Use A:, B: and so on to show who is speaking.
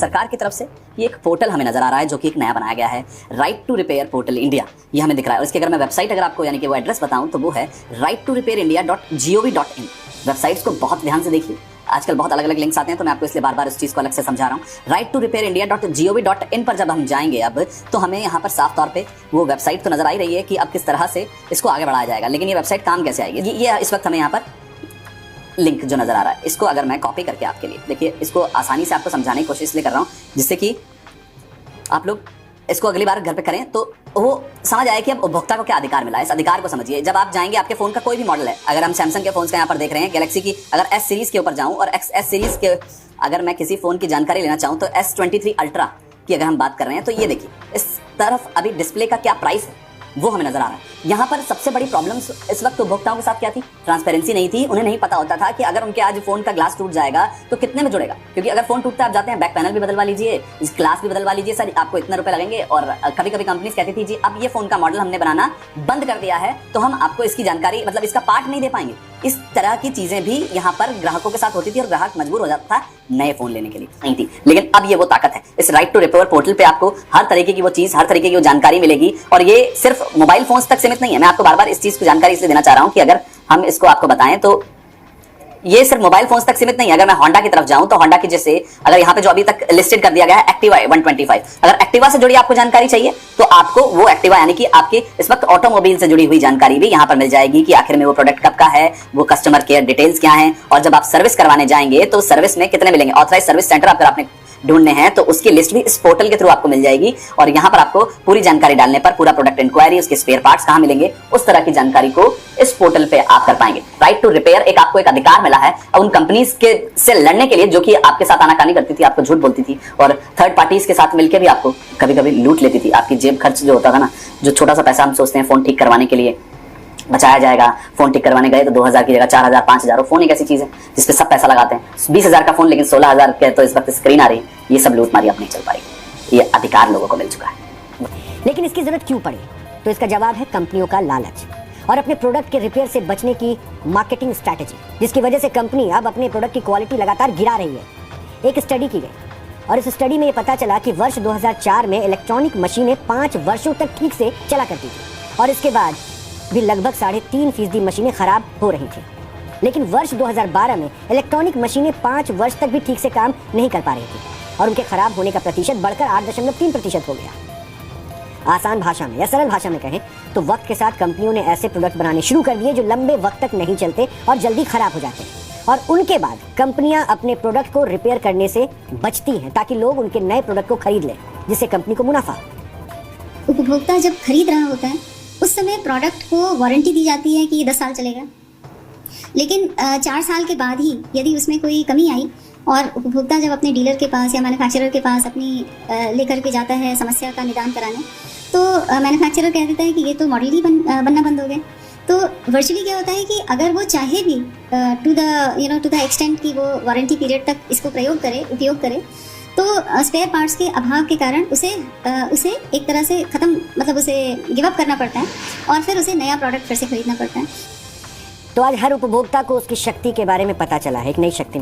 A: सरकार की तरफ से ये एक पोर्टल हमें नजर आ रहा है जो कि एक नया बनाया गया है, right to repair portal India, ये हमें दिख रहा है। और इसकी अगर मैं वेबसाइट अगर आपको यानी कि वो एड्रेस बताऊं तो वो है right2repairindia.gov.in। वेबसाइट्स को बहुत ध्यान से देखिए, आजकल बहुत अलग अलग लिंक्स आते हैं, तो मैं आपको इसलिए बार बार इस चीज़ को अलग से समझा रहा हूँ। right2repairindia.gov.in पर जब हम जाएंगे अब, तो हमें यहाँ पर साफ तौर पे वो वेबसाइट तो नजर आ ही रही है कि अब किस तरह से इसको आगे बढ़ाया जाएगा। लेकिन ये वेबसाइट काम कैसे आएगी, ये इस वक्त हमें यहाँ पर लिंक जो नजर आ रहा है, इसको अगर मैं कॉपी करके आपके लिए, देखिए इसको आसानी से आपको समझाने की कोशिश इसलिए कर रहा हूँ जिससे कि आप लोग इसको अगली बार घर पे करें तो वो समझ आए कि अब उपभोक्ता को क्या अधिकार मिला है। इस अधिकार को समझिए। जब आप जाएंगे, आपके फोन का कोई भी मॉडल है, अगर हम सैमसंग के फोन का यहाँ पर देख रहे हैं, गैलेक्सी की अगर एस सीरीज के ऊपर जाऊं और एस सीरीज के अगर मैं किसी फोन की जानकारी लेना चाहूं तो S23 अल्ट्रा की अगर हम बात कर रहे हैं तो ये देखिए इस तरफ अभी डिस्प्ले का क्या प्राइस है वो हमें नजर आ रहा है। यहाँ पर सबसे बड़ी प्रॉब्लम इस वक्त उपभोक्ताओं के साथ क्या थी, ट्रांसपेरेंसी नहीं थी। उन्हें नहीं पता होता था कि अगर उनके आज फोन का ग्लास टूट जाएगा तो कितने में जुड़ेगा, क्योंकि अगर फोन टूटता है आप जाते हैं बैक पैनल भी बदलवा लीजिए, ग्लास भी बदलवा लीजिए, सर आपको इतने रुपए लगेंगे। और कभी कभी कंपनीज कहती थी जी अब ये फोन का मॉडल हमने बनाना बंद कर दिया है तो हम आपको इसकी जानकारी मतलब इसका पार्ट नहीं दे पाएंगे। इस तरह की चीजें भी यहाँ पर ग्राहकों के साथ होती थी और ग्राहक मजबूर हो जाता था नए फोन लेने के लिए, नहीं थी। लेकिन अब ये वो ताकत है, इस राइट टू रिपेयर पोर्टल पे आपको हर तरीके की वो चीज, हर तरीके की वो जानकारी मिलेगी। और ये सिर्फ मोबाइल फोन्स तक सीमित नहीं है। मैं आपको बार बार इस चीज की जानकारी इसलिए देना चाह रहा हूं कि अगर हम इसको आपको बताएं तो ये सिर्फ मोबाइल फोन्स तक सीमित नहीं है। अगर मैं होंडा की तरफ जाऊं तो होंडा की जैसे अगर यहाँ पे जो अभी तक लिस्टेड कर दिया गया है एक्टिवा 125, अगर एक्टिवा से जुड़ी आपको जानकारी चाहिए तो आपको वो एक्टिवा यानी कि आपके इस वक्त ऑटोमोबाइल से जुड़ी हुई जानकारी भी यहाँ पर मिल जाएगी कि आखिर में वो प्रोडक्ट कब का है, वो कस्टमर केयर डिटेल्स क्या है। और जब आप सर्विस करवाने जाएंगे तो सर्विस में कितने मिलेंगे, ऑथराइज सर्विस सेंटर अगर आपने ढूंढने हैं तो उसकी लिस्ट भी इस पोर्टल के थ्रू आपको मिल जाएगी। और यहाँ पर आपको पूरी जानकारी डालने पर पूरा प्रोडक्ट इंक्वायरी, उसके स्पेयर पार्ट्स कहाँ मिलेंगे, उस तरह की जानकारी को इस पोर्टल पे आप कर पाएंगे। राइट टू रिपेयर एक आपको एक अधिकार मिला है उन कंपनीज के से लड़ने के लिए जो कि आपके साथ आनाकानी करती थी, आपको झूठ बोलती थी और थर्ड पार्टीज के साथ मिलकर भी आपको कभी कभी लूट लेती थी। आपकी जेब खर्च जो होता था ना, जो छोटा सा पैसा हम सोचते हैं फोन ठीक करवाने के लिए बचाया जाएगा, फोन ठीक करवाने गए तो 2000 की जगह 4000 5000। फोन एक ऐसी चीज है जिसपे सब पैसा लगाते हैं, 20,000 का फोन लेकिन 16,000 के तो इस वक्त स्क्रीन आ रही है। ये सब लूटमारी अब नहीं चल पाएगी, ये अधिकार लोगों को मिल चुका है।
B: लेकिन इसकी जरूरत क्यों पड़ी, तो इसका जवाब है कंपनियों का लालच और अपने प्रोडक्ट के रिपेयर से बचने की मार्केटिंग स्ट्रैटेजी, जिसकी वजह से कंपनी अब अपने प्रोडक्ट की क्वालिटी लगातार गिरा रही है। एक स्टडी की गई और इस स्टडी में ये पता चला कि वर्ष 2004 में इलेक्ट्रॉनिक मशीनें 5 वर्षों तक ठीक से चला करती थी और इसके बाद भी लगभग 3.5% मशीनें खराब हो रही थी। लेकिन वर्ष 2012 में इलेक्ट्रॉनिक मशीनें 5 वर्ष तक भी ठीक से काम नहीं कर पा रही थी और उनके खराब होने का प्रतिशत बढ़कर 8.3% हो गया। आसान भाषा में या सरल भाषा में कहें तो वक्त के साथ कंपनियों ने ऐसे प्रोडक्ट बनाने शुरू कर दिए जो लंबे वक्त तक नहीं चलते और जल्दी खराब हो जाते हैं। और उनके बाद कंपनियां अपने प्रोडक्ट को रिपेयर करने से बचती हैं ताकि लोग उनके नए प्रोडक्ट को खरीद लें, जिससे कंपनी को मुनाफा।
C: उपभोक्ता जब खरीद रहा होता है उस समय प्रोडक्ट को वारंटी दी जाती है कि 10 साल चलेगा, लेकिन 4 साल के बाद ही यदि उसमें कोई कमी आई और उपभोक्ता जब अपने डीलर के पास या मैन्युफैक्चरर के पास अपनी लेकर के जाता है समस्या का निदान कराने, तो मैन्युफैक्चरर कह देता है कि ये तो मॉडल ही बनना बंद हो गया। तो वर्चुअली क्या होता है कि अगर वो चाहे भी टू द एक्सटेंट कि वो वारंटी पीरियड तक इसको उपयोग करे तो स्पेयर पार्ट्स के अभाव के कारण उसे एक तरह से उसे गिव अप करना पड़ता है और फिर उसे नया प्रोडक्ट फिर से खरीदना पड़ता है।
B: तो आज हर उपभोक्ता को उसकी शक्ति के बारे में पता चला है, एक नई शक्ति